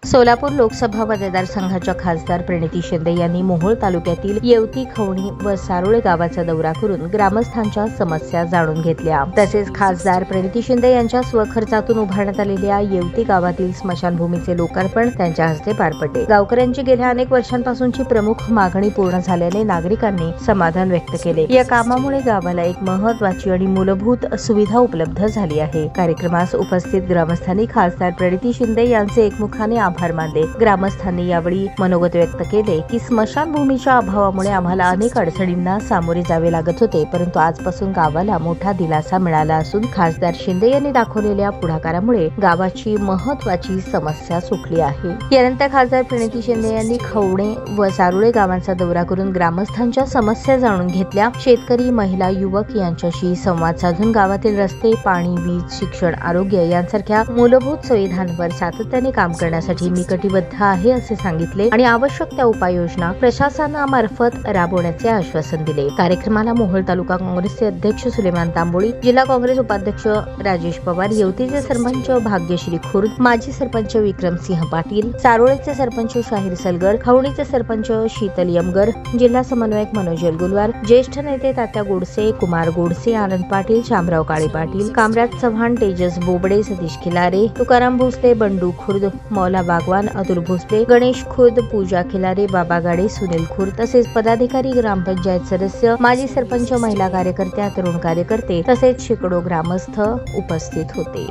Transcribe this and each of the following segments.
सोलापूर लोकसभा मतदारसंघाच्या खासदार प्रणिती शिंदे यांनी मोहोळ तालुक्यातील येवती, खवणी व सारोळे गावाचा दौरा करून ग्रामस्थांच्या समस्या जाणून घेतल्या। तसेच खासदार प्रणिती शिंदे यांच्या स्वखर्चातून उभारण्यात आलेल्या येवती गावातील स्मशानभूमीचे लोकार्पण त्यांच्या हस्ते पार पडले। गावकऱ्यांची गेल्या अनेक वर्षांपासूनची प्रमुख मागणी पूर्ण झाल्याने नागरिकांनी समाधान व्यक्त केले। या कामामुळे गावाला एक महत्त्वाची आणि मूलभूत सुविधा उपलब्ध झाली आहे। कार्यक्रमास उपस्थित ग्रामस्थांनी खासदार प्रणिती शिंदे यांचे एकमुखाने आभार मानले। ग्रामस्थांनी यावेळी मनोगत व्यक्त केले की स्मशानभूमीच्या अभावामुळे आम्हाला अनेक अडचणींना सामोरे जावे लागत होते, परंतु आजपासून गावाला मोठा दिलासा मिळाला असून खासदार शिंदे यांनी दाखवलेल्या पुढाकारामुळे गावाची महत्त्वाची समस्या सुटली आहे। यानंतर खासदार प्रणिती शिंदे यांनी खवणे व सारोळे गावांचा दौरा करून ग्रामस्थांच्या समस्या जाणून घेतल्या। शेतकरी, महिला, युवक यांच्याशी संवाद साधून गावातील रस्ते, पाणी, वीज, शिक्षण, आरोग्य यांसारख्या मूलभूत सुविधांवर सातत्याने काम करण्यासाठी मी कटिबद्ध आहे असे सांगितले आणि आवश्यक त्या उपाययोजना प्रशासनामार्फत राबवण्याचे आश्वासन दिले। कार्यक्रमाला मोहोळ तालुका काँग्रेसचे अध्यक्ष सुलेमान तांबोळी, जिल्हा काँग्रेस उपाध्यक्ष राजेश पवार, येवतीचे सरपंच भाग्यश्री खुर्द, माजी सरपंच विक्रमसिंह पाटील, सारोळेचे सरपंच शाहीर सलगर, खवणीचे सरपंच शीतल यमगर, जिल्हा समन्वयक मनोज यलगुलवार, ज्येष्ठ नेते तात्या गोडसे, कुमार गोडसे, आनंद पाटील, शामराव काळे पाटील, कामराज चव्हाण, तेजस बोबडे, सतीश खिलारे, तुकाराम भोसले, बंडू खुर्द, मौला बागवान, अतुल भोसले, गणेश खुर्द, पूजा खिलारे, बाबा गाडे, सुनील खुर्द तसेच पदाधिकारी, ग्रामपंचायत सदस्य, माजी सरपंच, महिला कार्यकर्त्या, तरुण कार्यकर्ते तसेच शेकडो ग्रामस्थ उपस्थित होते।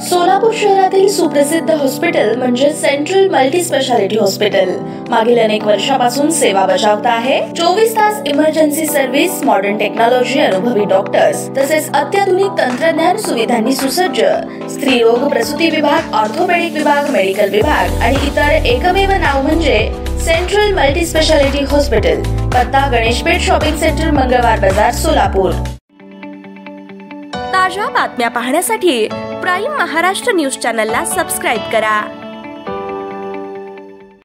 सोलापूर शहरातील सुप्रसिद्ध हॉस्पिटल म्हणजे सेंट्रल मल्टी स्पेशालिटी हॉस्पिटल मागील अनेक वर्षापासून सेवा बजावत आहे। 24 तास इमर्जन्सी सर्व्हिस, मॉडर्न टेक्नॉलॉजी, अनुभवी डॉक्टर्स तसेच अत्याधुनिक तंत्रज्ञान सुविधांनी सुसज्ज स्त्रीरोग, प्रसूती विभाग, ऑर्थोपेडिक विभाग, मेडिकल विभाग आणि इतर एकमेव नाव म्हणजे सेंट्रल मल्टी स्पेशालिटी हॉस्पिटल। पत्ता गणेशपेठ शॉपिंग सेंटर, मंगळवार बाजार, सोलापूर। ताज्या बातम्या पाहण्यासाठी प्राईम महाराष्ट्र न्यूज चॅनलला सबस्क्राईब करा।